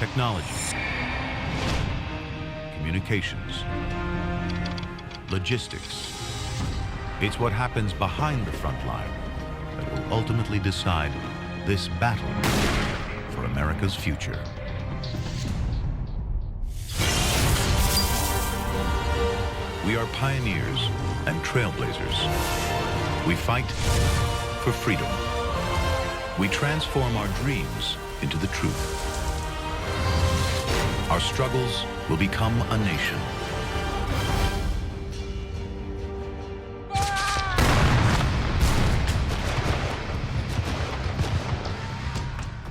technology, communications, logistics. It's what happens behind the front line that will ultimately decide this battle for America's future. We are pioneers and trailblazers. We fight for freedom. We transform our dreams into the truth. Our struggles will become a nation.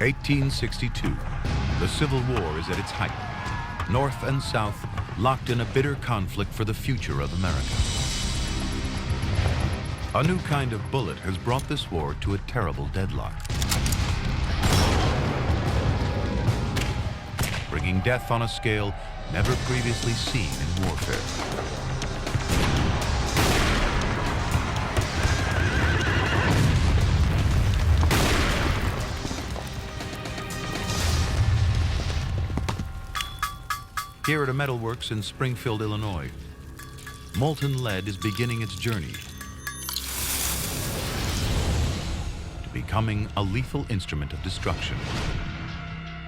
(1862). The Civil War is at its height. North and South locked in a bitter conflict for the future of America. A new kind of bullet has brought this war to a terrible deadlock, bringing death on a scale never previously seen in warfare. Here at a metalworks in Springfield, Illinois, molten lead is beginning its journey to becoming a lethal instrument of destruction.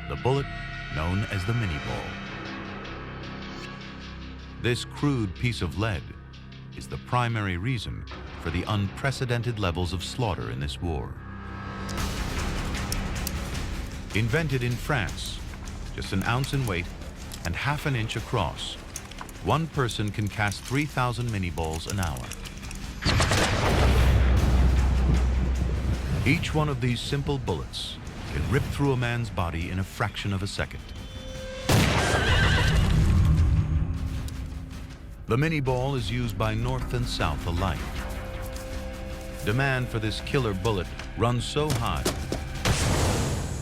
The bullet known as the Mini-Ball. This crude piece of lead is the primary reason for the unprecedented levels of slaughter in this war. Invented in France, just an ounce in weight and half an inch across, one person can cast 3,000 mini-balls an hour. Each one of these simple bullets can rip through a man's body in a fraction of a second. The mini-ball is used by North and South alike. Demand for this killer bullet runs so high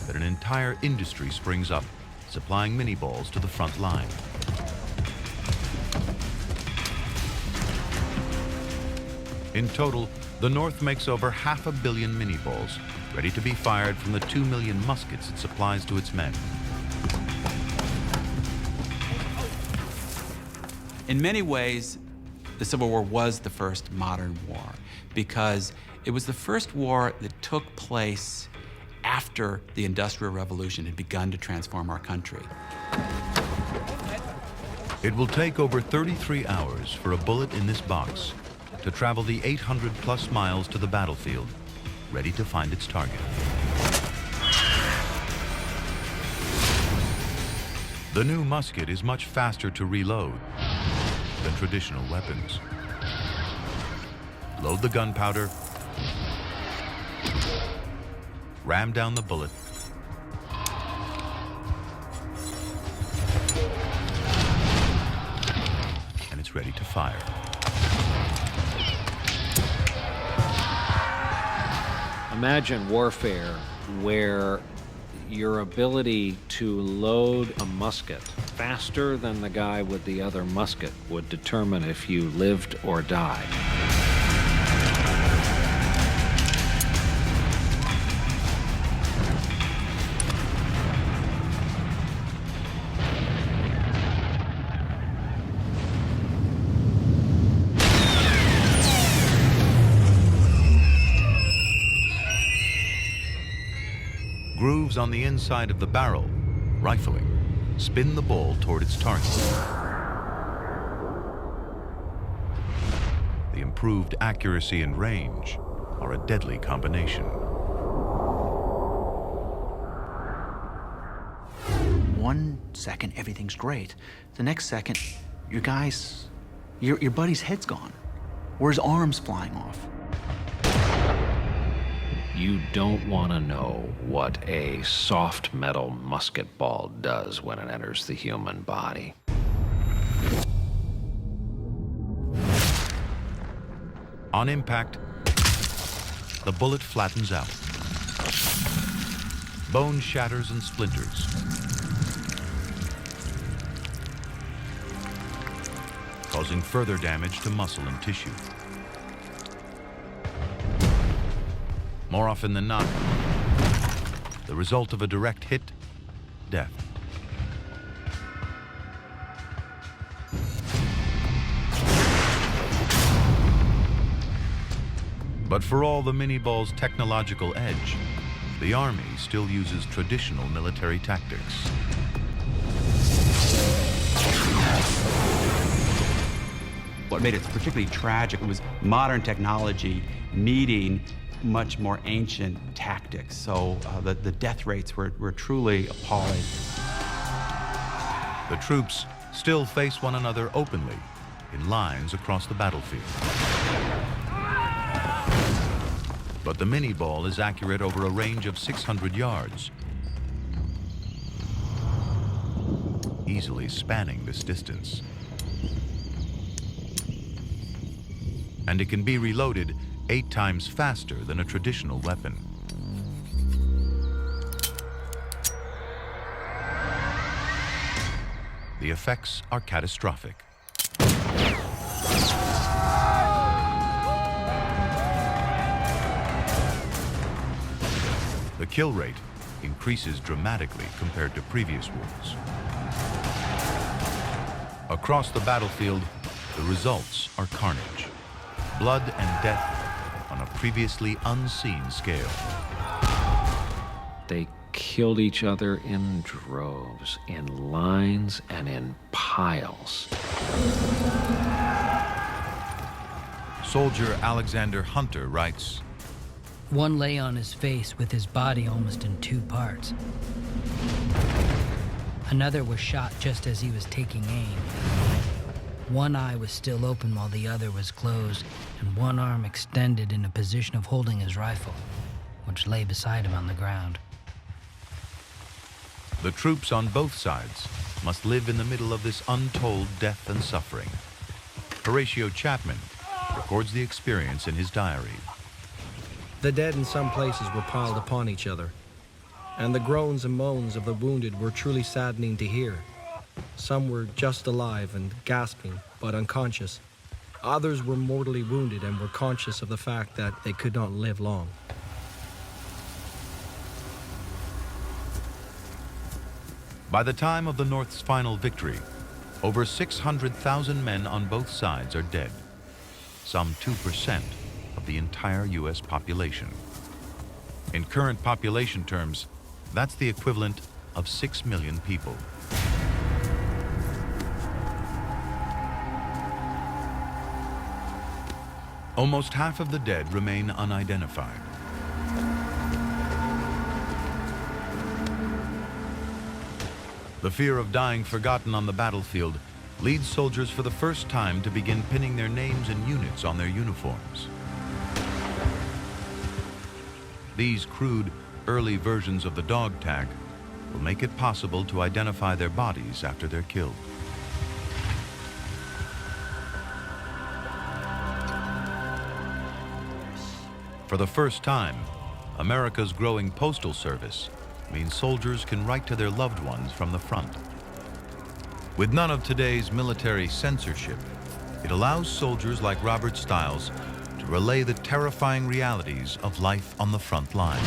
that an entire industry springs up, supplying mini-balls to the front line. In total, the North makes over 500 million mini-balls, ready to be fired from the 2 million muskets it supplies to its men. In many ways, the Civil War was the first modern war because it was the first war that took place after the Industrial Revolution had begun to transform our country. It will take over 33 hours for a bullet in this box to travel the 800+ miles to the battlefield, ready to find its target. The new musket is much faster to reload than traditional weapons. Load the gunpowder, ram down the bullet, and it's ready to fire. Imagine warfare where your ability to load a musket faster than the guy with the other musket would determine if you lived or died. Grooves on the inside of the barrel, rifling, spin the ball toward its target. The improved accuracy and range are a deadly combination. 1 second, everything's great. The next second, your buddy's head's gone, or his arm's flying off. You don't want to know what a soft metal musket ball does when it enters the human body. On impact, the bullet flattens out. Bone shatters and splinters. Causing further damage to muscle and tissue. More often than not, the result of a direct hit, death. But for all the Mini-Ball's technological edge, the Army still uses traditional military tactics. What made it particularly tragic was modern technology meeting much more ancient tactics. So the death rates were truly appalling. The troops still face one another openly in lines across the battlefield. But the Mini-Ball is accurate over a range of 600 yards, easily spanning this distance. And it can be reloaded 8 times faster than a traditional weapon. The effects are catastrophic. The kill rate increases dramatically compared to previous wars. Across the battlefield, the results are carnage. Blood and death on a previously unseen scale. They killed each other in droves, in lines, and in piles. Soldier Alexander Hunter writes, "One lay on his face with his body almost in 2 parts. Another was shot just as he was taking aim. One eye was still open while the other was closed, and one arm extended in a position of holding his rifle, which lay beside him on the ground." the troops on both sides must live in the middle of this untold death and suffering. Horatio Chapman records the experience in his diary. The dead in some places were piled upon each other, and the groans and moans of the wounded were truly saddening to hear. Some were just alive and gasping, but unconscious. Others were mortally wounded and were conscious of the fact that they could not live long. By the time of the North's final victory, over 600,000 men on both sides are dead, some 2% of the entire U.S. population. In current population terms, that's the equivalent of 6 million people. Almost half of the dead remain unidentified. The fear of dying forgotten on the battlefield leads soldiers for the first time to begin pinning their names and units on their uniforms. These crude, early versions of the dog tag will make it possible to identify their bodies after they're killed. For the first time, America's growing postal service means soldiers can write to their loved ones from the front. With none of today's military censorship, it allows soldiers like Robert Stiles to relay the terrifying realities of life on the front line.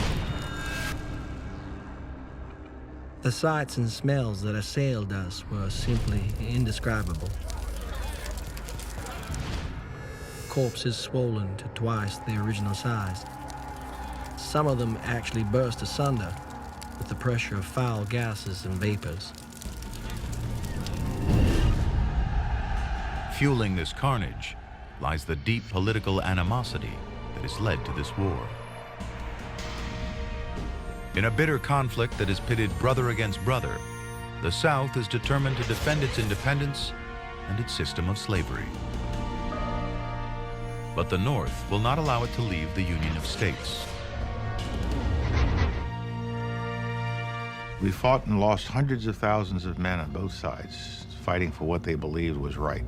The sights and smells that assailed us were simply indescribable. Corpses swollen to twice their original size. Some of them actually burst asunder with the pressure of foul gases and vapors. Fueling this carnage lies the deep political animosity that has led to this war. In a bitter conflict that has pitted brother against brother, the South is determined to defend its independence and its system of slavery. But the North will not allow it to leave the Union of States. We fought and lost hundreds of thousands of men on both sides, fighting for what they believed was right.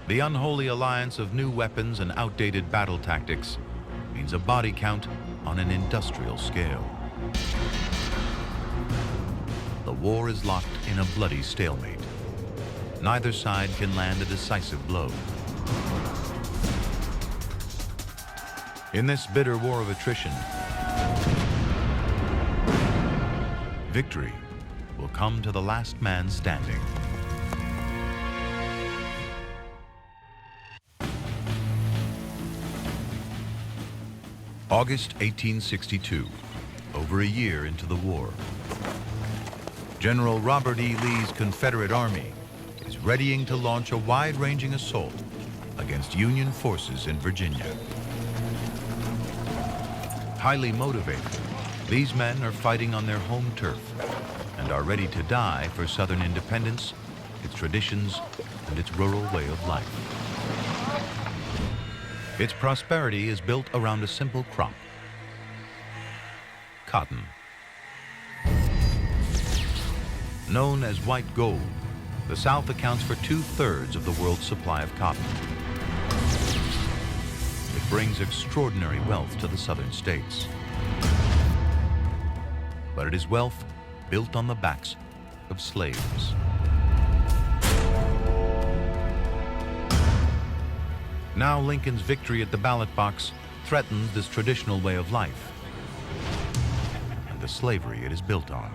The unholy alliance of new weapons and outdated battle tactics means a body count on an industrial scale. The war is locked in a bloody stalemate. Neither side can land a decisive blow. In this bitter war of attrition, victory will come to the last man standing. August 1862, over a year into the war. General Robert E. Lee's Confederate Army is readying to launch a wide-ranging assault against Union forces in Virginia. Highly motivated, these men are fighting on their home turf and are ready to die for Southern independence, its traditions, and its rural way of life. Its prosperity is built around a simple crop: cotton. Known as white gold, the South accounts for 2/3 of the world's supply of cotton. It brings extraordinary wealth to the southern states. But it is wealth built on the backs of slaves. Now Lincoln's victory at the ballot box threatens this traditional way of life and the slavery it is built on.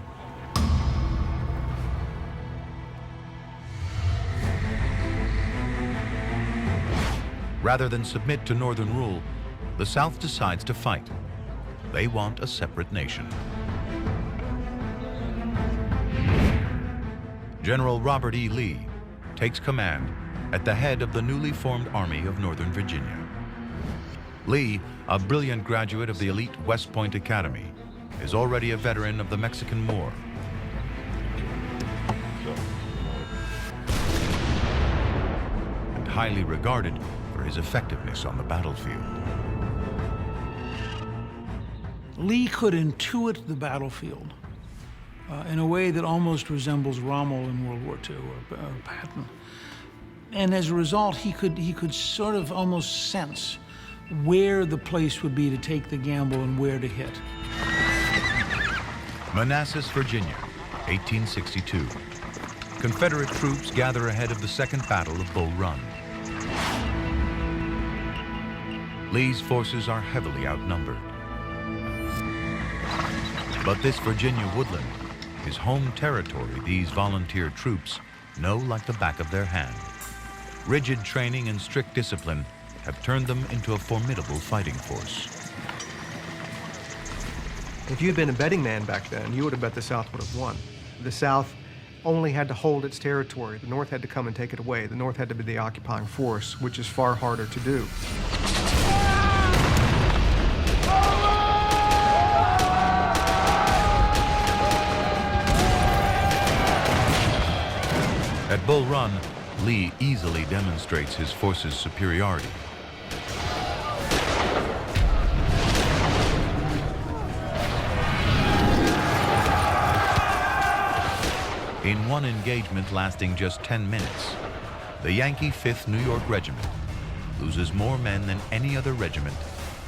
Rather than submit to Northern rule, the South decides to fight. They want a separate nation. General Robert E. Lee takes command at the head of the newly formed Army of Northern Virginia. Lee, a brilliant graduate of the elite West Point Academy, is already a veteran of the Mexican War. And highly regarded for his effectiveness on the battlefield. Lee could intuit the battlefield in a way that almost resembles Rommel in World War II or Patton. And as a result, he could sort of almost sense where the place would be to take the gamble and where to hit. Manassas, Virginia, 1862. Confederate troops gather ahead of the Second Battle of Bull Run. Lee's forces are heavily outnumbered. But this Virginia woodland is home territory these volunteer troops know like the back of their hand. Rigid training and strict discipline have turned them into a formidable fighting force. If you had been a betting man back then, you would have bet the South would have won. The South only had to hold its territory. The North had to come and take it away. The North had to be the occupying force, which is far harder to do. At Bull Run, Lee easily demonstrates his force's superiority. In one engagement lasting just 10 minutes, the Yankee 5th New York Regiment loses more men than any other regiment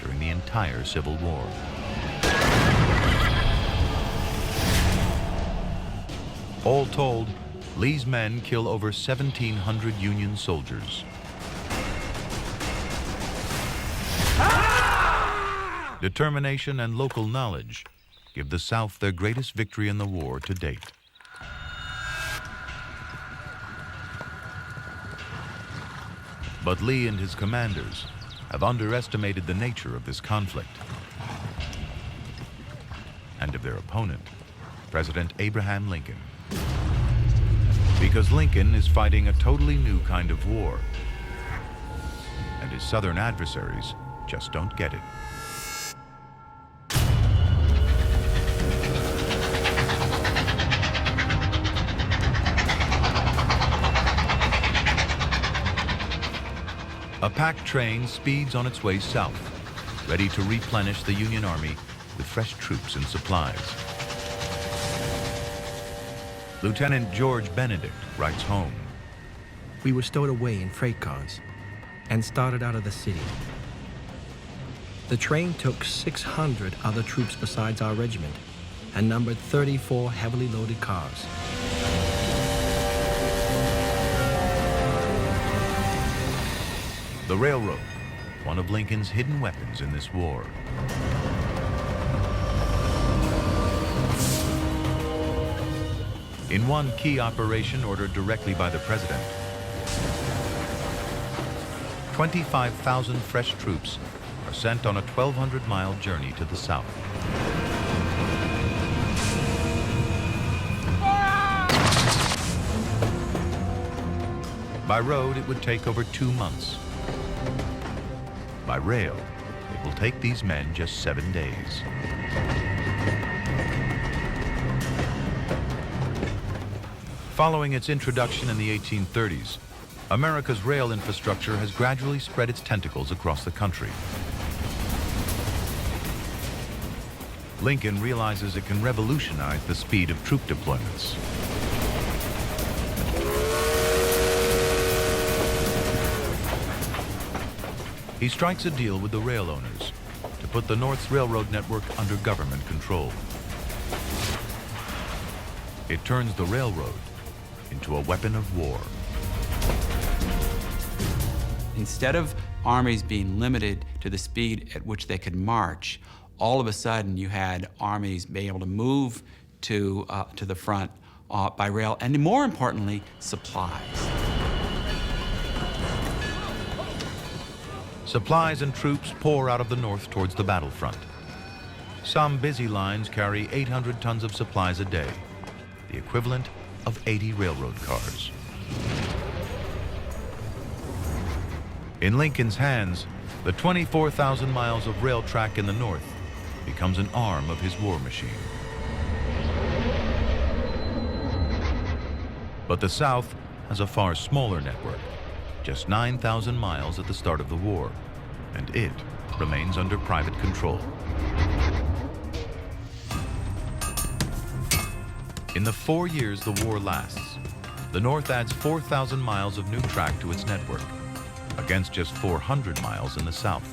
during the entire Civil War. All told, Lee's men kill over 1,700 Union soldiers. Determination and local knowledge give the South their greatest victory in the war to date. But Lee and his commanders have underestimated the nature of this conflict and of their opponent, President Abraham Lincoln. Because Lincoln is fighting a totally new kind of war, and his Southern adversaries just don't get it. A packed train speeds on its way south, ready to replenish the Union Army with fresh troops and supplies. Lieutenant George Benedict writes home. We were stowed away in freight cars and started out of the city. The train took 600 other troops besides our regiment and numbered 34 heavily loaded cars. The railroad, one of Lincoln's hidden weapons in this war. In one key operation ordered directly by the president, 25,000 fresh troops are sent on a 1,200-mile journey to the south. By road, it would take over 2 months. By rail, it will take these men just 7 days. Following its introduction in the 1830s, America's rail infrastructure has gradually spread its tentacles across the country. Lincoln realizes it can revolutionize the speed of troop deployments. He strikes a deal with the rail owners to put the North's railroad network under government control. It turns the railroad into a weapon of war. Instead of armies being limited to the speed at which they could march, all of a sudden you had armies being able to move to the front by rail, and more importantly, supplies. Supplies and troops pour out of the North towards the battlefront. Some busy lines carry 800 tons of supplies a day, the equivalent of 80 railroad cars. In Lincoln's hands, the 24,000 miles of rail track in the North becomes an arm of his war machine. But the South has a far smaller network, just 9,000 miles at the start of the war, and it remains under private control. In the 4 years the war lasts, the North adds 4,000 miles of new track to its network, against just 400 miles in the South.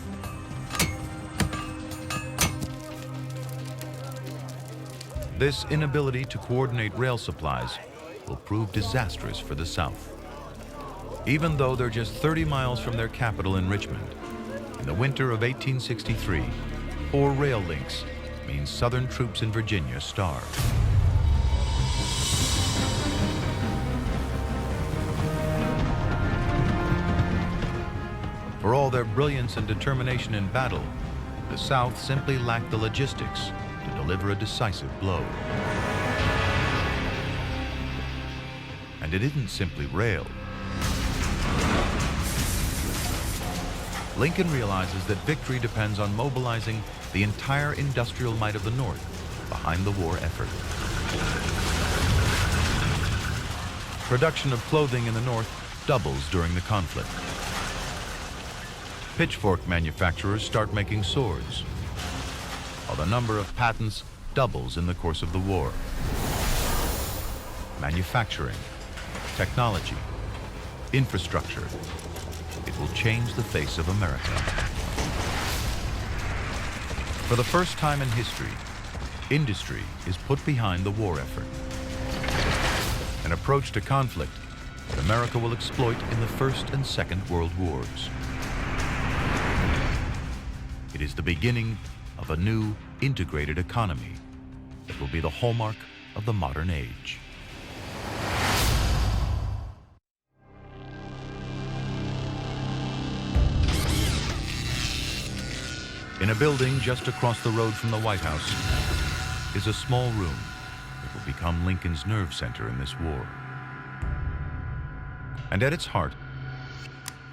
This inability to coordinate rail supplies will prove disastrous for the South. Even though they're just 30 miles from their capital in Richmond, in the winter of 1863, 4 rail links means Southern troops in Virginia starve. For all their brilliance and determination in battle, the South simply lacked the logistics to deliver a decisive blow. And it isn't simply rail. Lincoln realizes that victory depends on mobilizing the entire industrial might of the North behind the war effort. Production of clothing in the North doubles during the conflict. Pitchfork manufacturers start making swords, while the number of patents doubles in the course of the war. Manufacturing, technology, infrastructure, it will change the face of America. For the first time in history, industry is put behind the war effort. An approach to conflict that America will exploit in the First and Second World Wars. It is the beginning of a new, integrated economy that will be the hallmark of the modern age. In a building just across the road from the White House is a small room that will become Lincoln's nerve center in this war. And at its heart,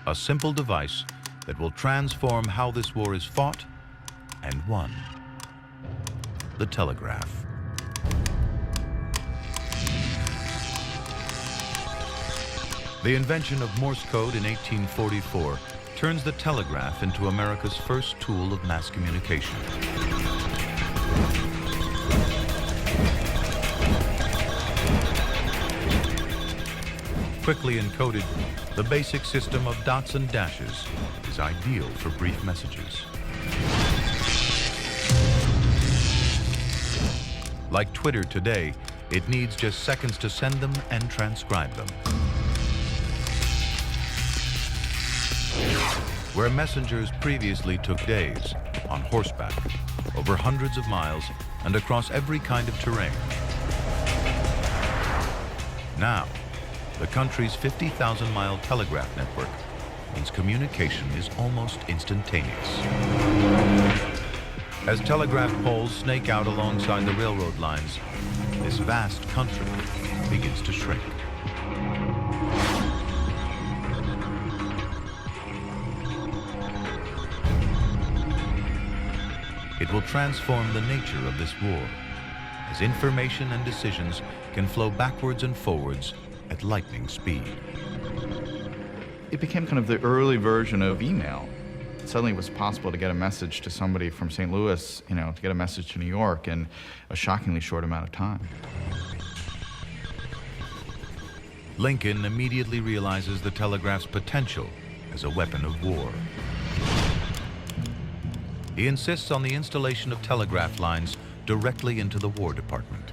a simple device that will transform how this war is fought and won: the telegraph. The invention of Morse code in 1844 turns the telegraph into America's first tool of mass communication. Quickly encoded, the basic system of dots and dashes is ideal for brief messages. Like Twitter today, it needs just seconds to send them and transcribe them. Where messengers previously took days, on horseback, over hundreds of miles, and across every kind of terrain. Now, the country's 50,000-mile telegraph network means communication is almost instantaneous. As telegraph poles snake out alongside the railroad lines, this vast country begins to shrink. It will transform the nature of this war, as information and decisions can flow backwards and forwards at lightning speed. It became kind of the early version of email. Suddenly it was possible to get a message to somebody from St. Louis, to get a message to New York in a shockingly short amount of time. Lincoln immediately realizes the telegraph's potential as a weapon of war. He insists on the installation of telegraph lines directly into the War Department.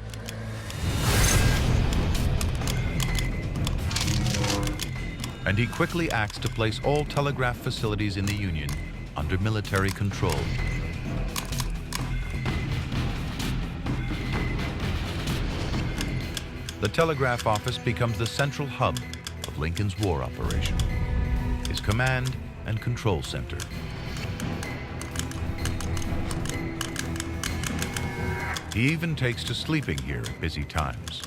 And he quickly acts to place all telegraph facilities in the Union under military control. The telegraph office becomes the central hub of Lincoln's war operation, his command and control center. He even takes to sleeping here at busy times.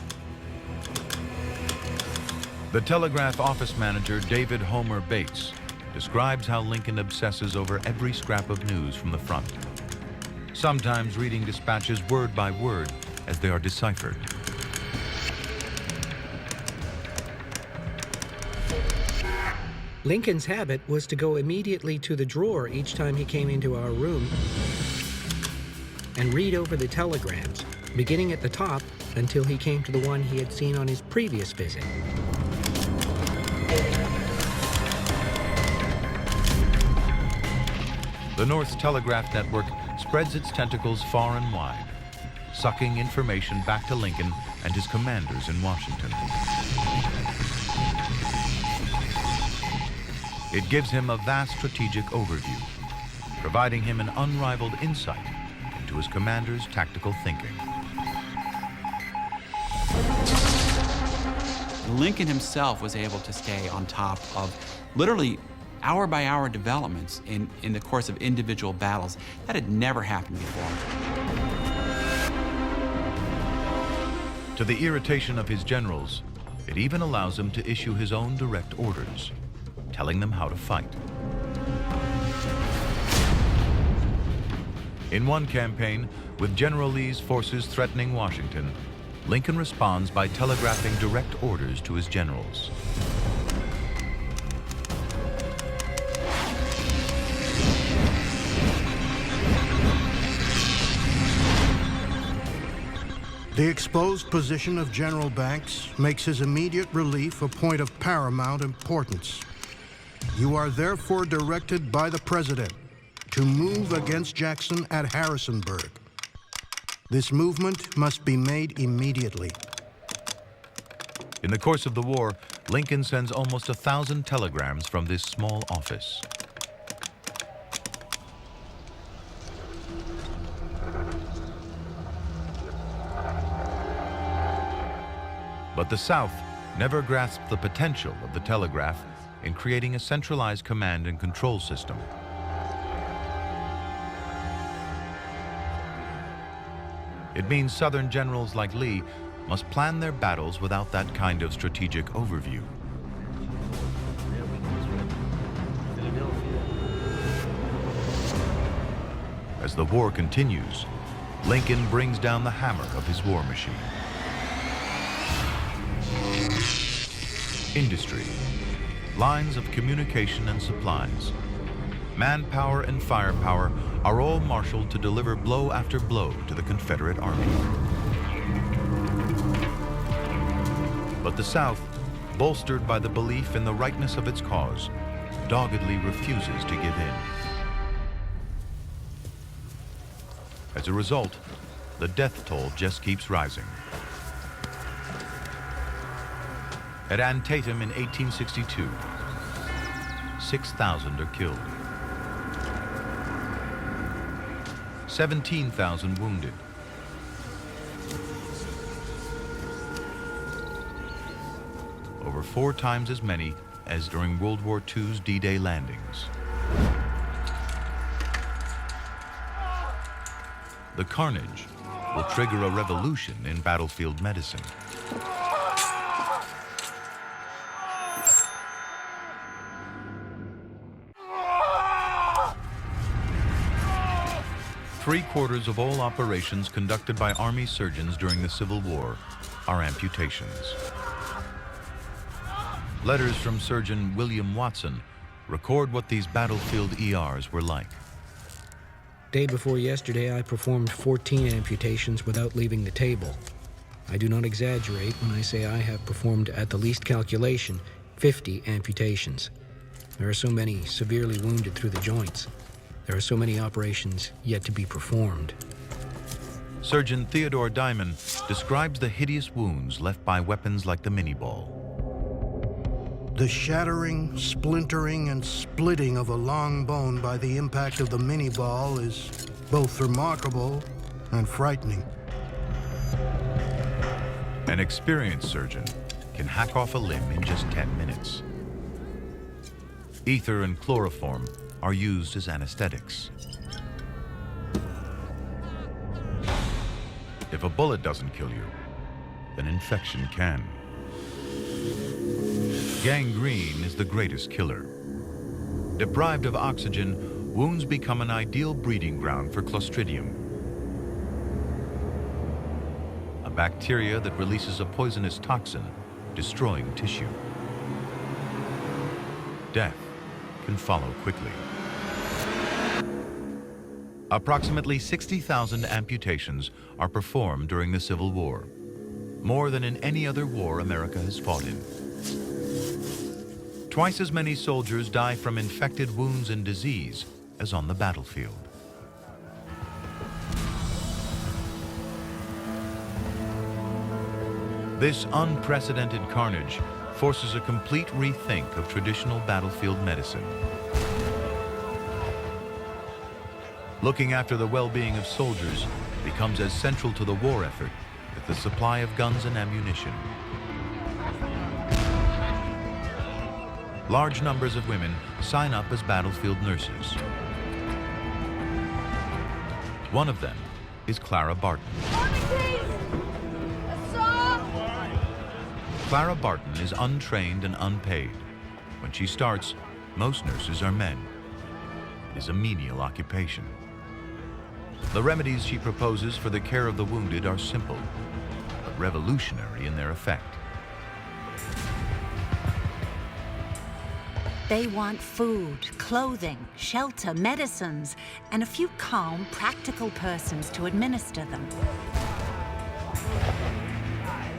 The telegraph office manager, David Homer Bates, describes how Lincoln obsesses over every scrap of news from the front, sometimes reading dispatches word by word as they are deciphered. Lincoln's habit was to go immediately to the drawer each time he came into our room and read over the telegrams, beginning at the top until he came to the one he had seen on his previous visit. The North's telegraph network spreads its tentacles far and wide, sucking information back to Lincoln and his commanders in Washington. It gives him a vast strategic overview, providing him an unrivaled insight into his commander's tactical thinking. Lincoln himself was able to stay on top of literally hour-by-hour developments in the course of individual battles. That had never happened before. To the irritation of his generals, it even allows him to issue his own direct orders, telling them how to fight. In one campaign, with General Lee's forces threatening Washington, Lincoln responds by telegraphing direct orders to his generals. The exposed position of General Banks makes his immediate relief a point of paramount importance. You are therefore directed by the President to move against Jackson at Harrisonburg. This movement must be made immediately. In the course of the war, Lincoln sends almost 1,000 telegrams from this small office. But the South never grasped the potential of the telegraph in creating a centralized command and control system. It means Southern generals like Lee must plan their battles without that kind of strategic overview. As the war continues, Lincoln brings down the hammer of his war machine. Industry, lines of communication and supplies, manpower and firepower are all marshaled to deliver blow after blow to the Confederate Army. But the South, bolstered by the belief in the rightness of its cause, doggedly refuses to give in. As a result, the death toll just keeps rising. At Antietam in 1862, 6,000 are killed. 17,000 wounded. Over 4 times as many as during World War II's D-Day landings. the carnage will trigger a revolution in battlefield medicine. Three-quarters of all operations conducted by Army surgeons during the Civil War are amputations. Letters from surgeon William Watson record what these battlefield ERs were like. Day before yesterday, I performed 14 amputations without leaving the table. I do not exaggerate when I say I have performed, at the least calculation, 50 amputations. There are so many severely wounded through the joints. There are so many operations yet to be performed. Surgeon Theodore Diamond describes the hideous wounds left by weapons like the Minié-Ball. The shattering, splintering, and splitting of a long bone by the impact of the Minié-Ball is both remarkable and frightening. An experienced surgeon can hack off a limb in just 10 minutes. Ether and chloroform are used as anesthetics. If a bullet doesn't kill you, then infection can. Gangrene is the greatest killer. Deprived of oxygen, wounds become an ideal breeding ground for Clostridium, a bacteria that releases a poisonous toxin, destroying tissue. Death can follow quickly. Approximately 60,000 amputations are performed during the Civil War, more than in any other war America has fought in. Twice as many soldiers die from infected wounds and disease as on the battlefield. This unprecedented carnage forces a complete rethink of traditional battlefield medicine. Looking after the well-being of soldiers becomes as central to the war effort as the supply of guns and ammunition. Large numbers of women sign up as battlefield nurses. One of them is Clara Barton. Clara Barton is untrained and unpaid. When she starts, most nurses are men. It is a menial occupation. The remedies she proposes for the care of the wounded are simple, but revolutionary in their effect. They want food, clothing, shelter, medicines, and a few calm, practical persons to administer them.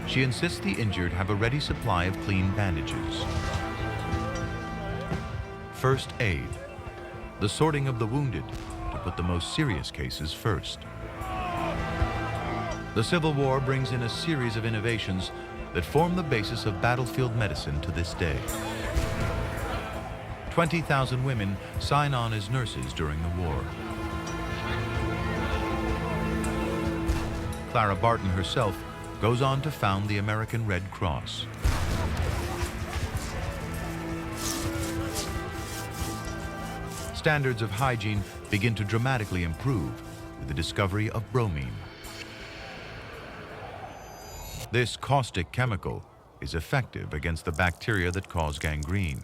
She insists the injured have a ready supply of clean bandages. First aid, the sorting of the wounded to put the most serious cases first. The Civil War brings in a series of innovations that form the basis of battlefield medicine to this day. 20,000 women sign on as nurses during the war. Clara Barton herself goes on to found the American Red Cross. Standards of hygiene begin to dramatically improve with the discovery of bromine. This caustic chemical is effective against the bacteria that cause gangrene.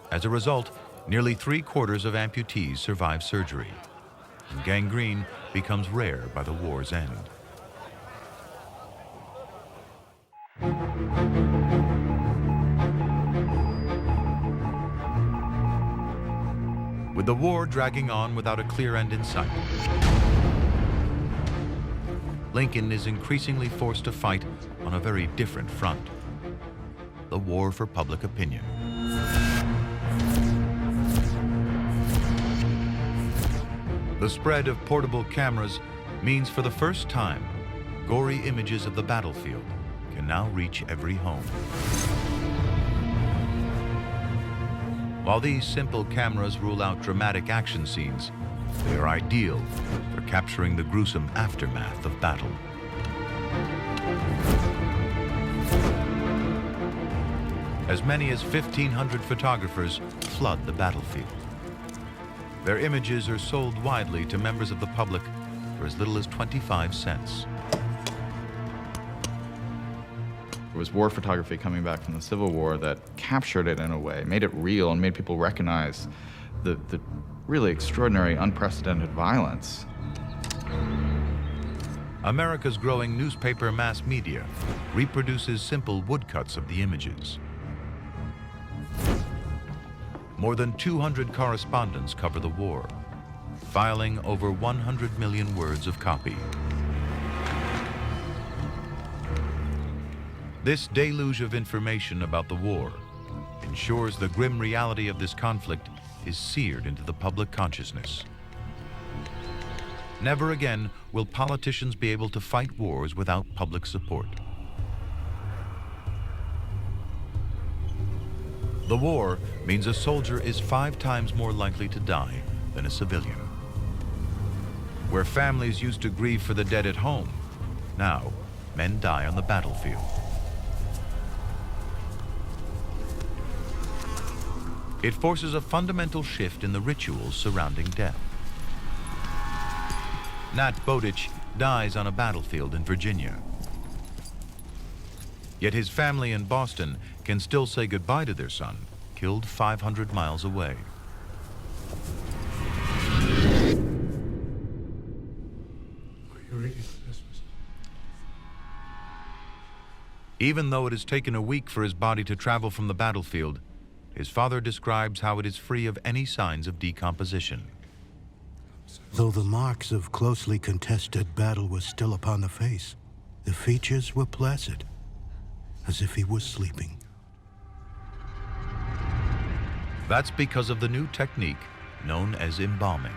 As a result, nearly 3/4 of amputees survive surgery, and gangrene becomes rare by the war's end. With the war dragging on without a clear end in sight, Lincoln is increasingly forced to fight on a very different front: the war for public opinion. The spread of portable cameras means for the first time, gory images of the battlefield can now reach every home. While these simple cameras rule out dramatic action scenes, they are ideal for capturing the gruesome aftermath of battle. As many as 1,500 photographers flood the battlefield. Their images are sold widely to members of the public for as little as 25 cents. It was war photography coming back from the Civil War that captured it in a way, made it real, and made people recognize the really extraordinary, unprecedented violence. America's growing newspaper mass media reproduces simple woodcuts of the images. More than 200 correspondents cover the war, filing over 100 million words of copy. This deluge of information about the war ensures the grim reality of this conflict is seared into the public consciousness. Never again will politicians be able to fight wars without public support. The war means a soldier is 5 times more likely to die than a civilian. Where families used to grieve for the dead at home, now men die on the battlefield. It forces a fundamental shift in the rituals surrounding death. Nat Bowditch dies on a battlefield in Virginia. Yet his family in Boston can still say goodbye to their son, killed 500 miles away. Even though it has taken a week for his body to travel from the battlefield, his father describes how it is free of any signs of decomposition. Though the marks of closely contested battle were still upon the face, the features were placid, as if he was sleeping. That's because of the new technique known as embalming.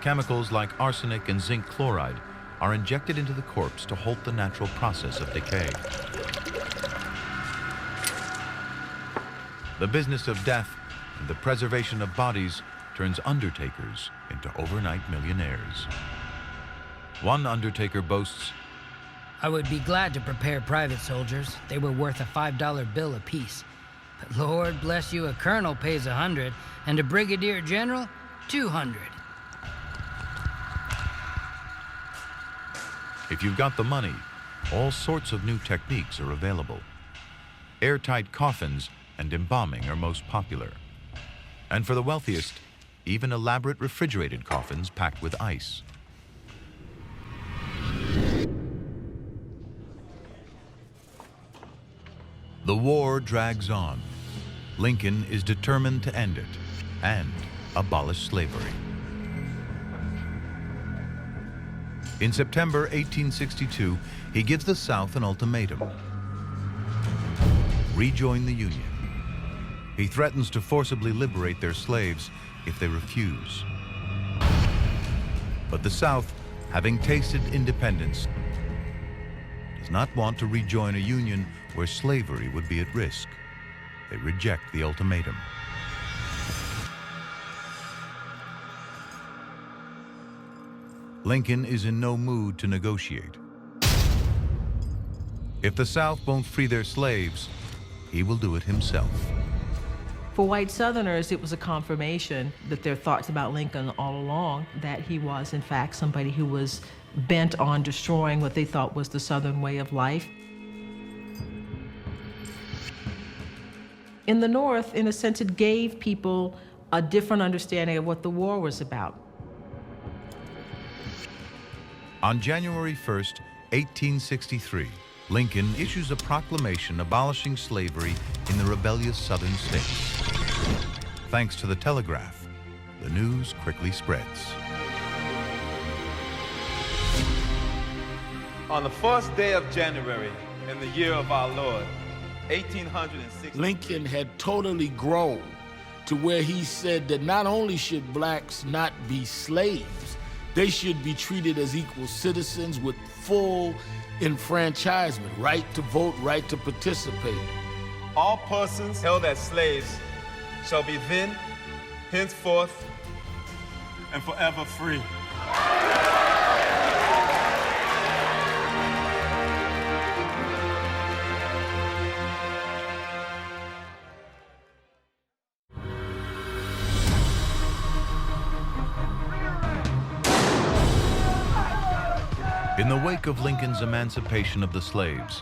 Chemicals like arsenic and zinc chloride are injected into the corpse to halt the natural process of decay. The business of death and the preservation of bodies turns undertakers into overnight millionaires. One undertaker boasts, I would be glad to prepare private soldiers. They were worth a $5 bill apiece. But Lord bless you, a colonel pays 100, and a brigadier general, 200. If you've got the money, all sorts of new techniques are available. Airtight coffins and embalming are most popular. And for the wealthiest, even elaborate refrigerated coffins packed with ice. The war drags on. Lincoln is determined to end it and abolish slavery. In September 1862, he gives the South an ultimatum: rejoin the Union. He threatens to forcibly liberate their slaves if they refuse. But the South, having tasted independence, does not want to rejoin a union where slavery would be at risk. They reject the ultimatum. Lincoln is in no mood to negotiate. If the South won't free their slaves, he will do it himself. For white Southerners, it was a confirmation that their thoughts about Lincoln all along, that he was, in fact, somebody who was bent on destroying what they thought was the Southern way of life. In the North, in a sense, it gave people a different understanding of what the war was about. On January 1st, 1863, Lincoln issues a proclamation abolishing slavery in the rebellious southern states. Thanks to the telegraph, the news quickly spreads. On the first day of January in the year of our Lord, 1860, Lincoln had totally grown to where he said that not only should blacks not be slaves, they should be treated as equal citizens with full enfranchisement, right to vote, right to participate. all persons held as slaves shall be then, henceforth, and forever free. In the wake of Lincoln's emancipation of the slaves,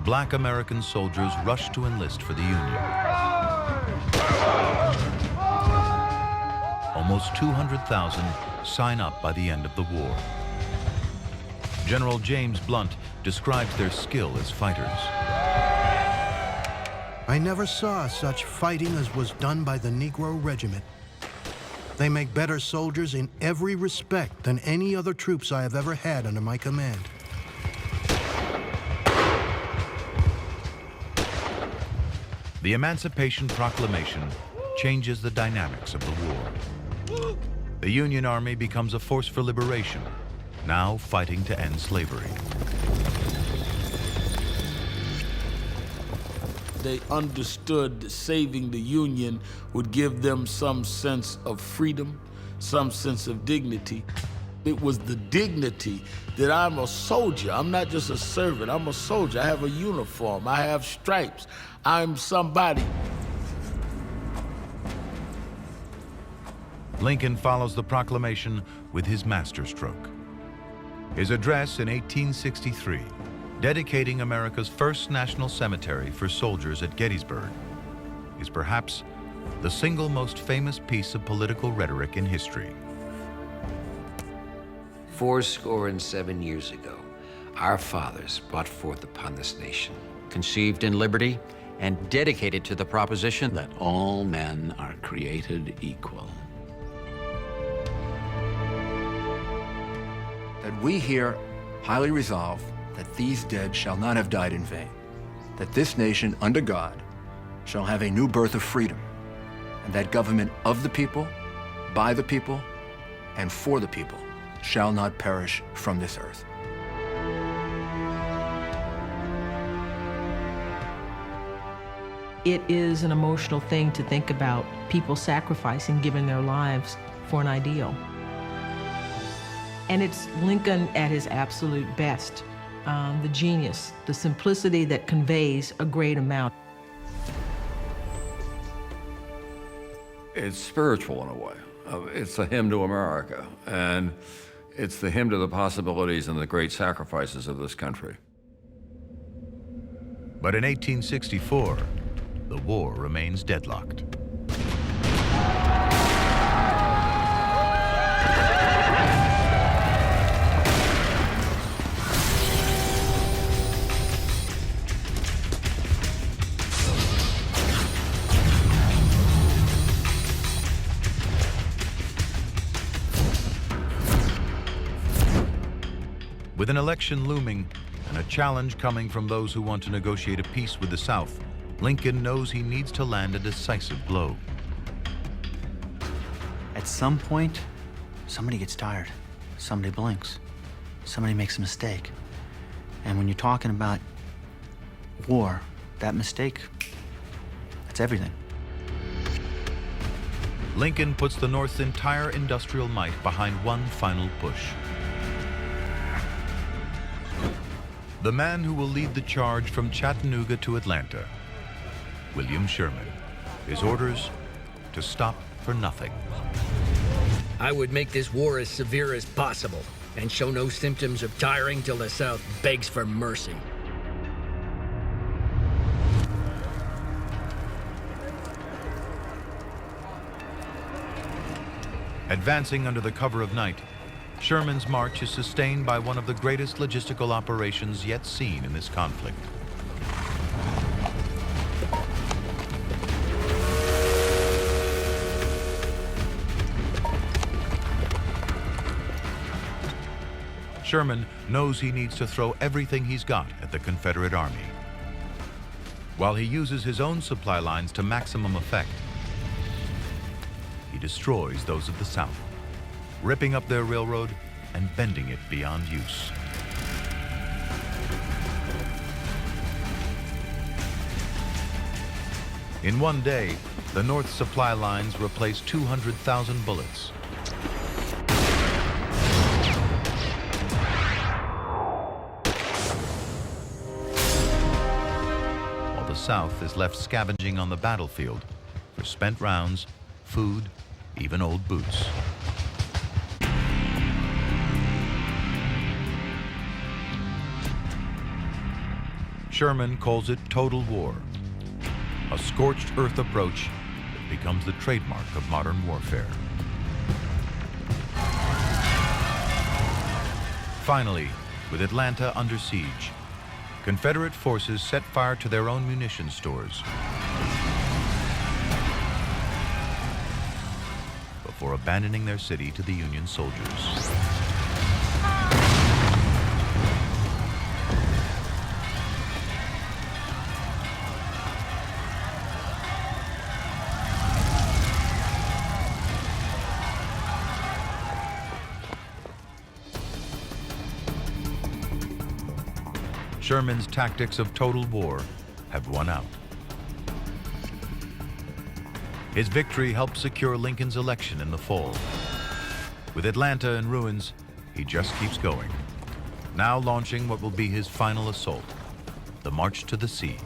black American soldiers rushed to enlist for the Union. Almost 200,000 sign up by the end of the war. General James Blunt describes their skill as fighters. I never saw such fighting as was done by the Negro Regiment. They make better soldiers in every respect than any other troops I have ever had under my command. The Emancipation Proclamation changes the dynamics of the war. The Union Army becomes a force for liberation, now fighting to end slavery. They understood that saving the Union would give them some sense of freedom, some sense of dignity. It was the dignity that I'm a soldier. I'm not just a servant, I'm a soldier. I have a uniform, I have stripes. I'm somebody. Lincoln follows the proclamation with his masterstroke. His address in 1863, dedicating America's first national cemetery for soldiers at Gettysburg, is perhaps the single most famous piece of political rhetoric in history. 77 years ago, our fathers brought forth upon this nation, conceived in liberty and dedicated to the proposition that all men are created equal. That we here highly resolve that these dead shall not have died in vain, that this nation, under God, shall have a new birth of freedom, and that government of the people, by the people, and for the people shall not perish from this earth. It is an emotional thing to think about people sacrificing, giving their lives for an ideal. And it's Lincoln at his absolute best. The genius, the simplicity that conveys a great amount. It's spiritual in a way. It's a hymn to America, and it's the hymn to the possibilities and the great sacrifices of this country. But in 1864, the war remains deadlocked. With an election looming and a challenge coming from those who want to negotiate a peace with the South, Lincoln knows he needs to land a decisive blow. At some point, somebody gets tired. Somebody blinks. Somebody makes a mistake. And when you're talking about war, that mistake, that's everything. Lincoln puts the North's entire industrial might behind one final push. The man who will lead the charge from Chattanooga to Atlanta, William Sherman. His orders to stop for nothing. I would make this war as severe as possible and show no symptoms of tiring till the South begs for mercy. Advancing under the cover of night, Sherman's march is sustained by one of the greatest logistical operations yet seen in this conflict. Sherman knows he needs to throw everything he's got at the Confederate Army. While he uses his own supply lines to maximum effect, he destroys those of the South, ripping up their railroad and bending it beyond use. In one day, the North's supply lines replaced 200,000 bullets. While the South is left scavenging on the battlefield for spent rounds, food, even old boots. Sherman calls it total war, a scorched earth approach that becomes the trademark of modern warfare. Finally, with Atlanta under siege, Confederate forces set fire to their own munitions stores before abandoning their city to the Union soldiers. Sherman's tactics of total war have won out. His victory helped secure Lincoln's election in the fall. With Atlanta in ruins, he just keeps going, now launching what will be his final assault, the March to the Sea.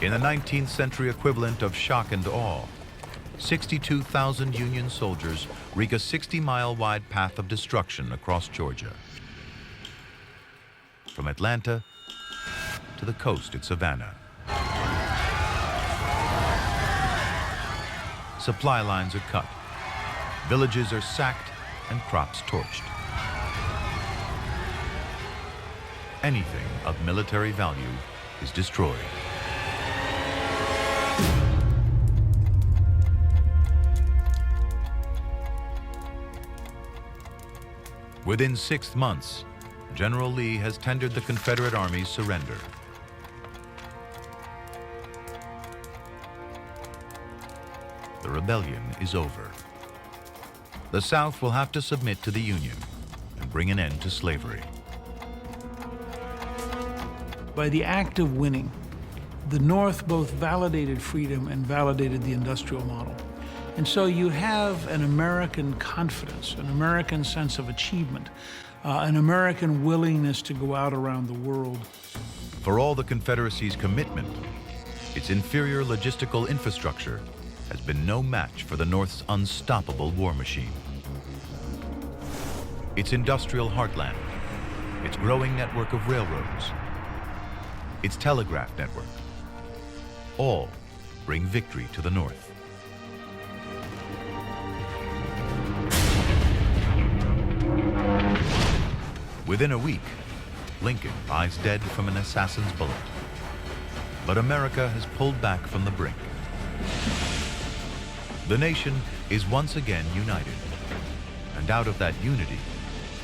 In the 19th century equivalent of shock and awe, 62,000 Union soldiers wreak a 60-mile wide path of destruction across Georgia. From Atlanta to the coast at Savannah. Supply lines are cut, villages are sacked, and crops torched. Anything of military value is destroyed. Within 6 months, General Lee has tendered the Confederate Army's surrender. The rebellion is over. The South will have to submit to the Union and bring an end to slavery. By the act of winning, the North both validated freedom and validated the industrial model. And so you have an American confidence, an American sense of achievement, an American willingness to go out around the world. For all the Confederacy's commitment, its inferior logistical infrastructure has been no match for the North's unstoppable war machine. Its industrial heartland, its growing network of railroads, its telegraph network, all bring victory to the North. Within a week, Lincoln lies dead from an assassin's bullet. But America has pulled back from the brink. The nation is once again united. And out of that unity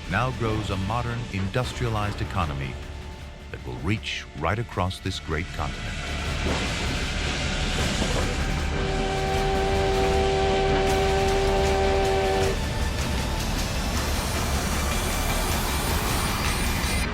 now grows a modern industrialized economy that will reach right across this great continent.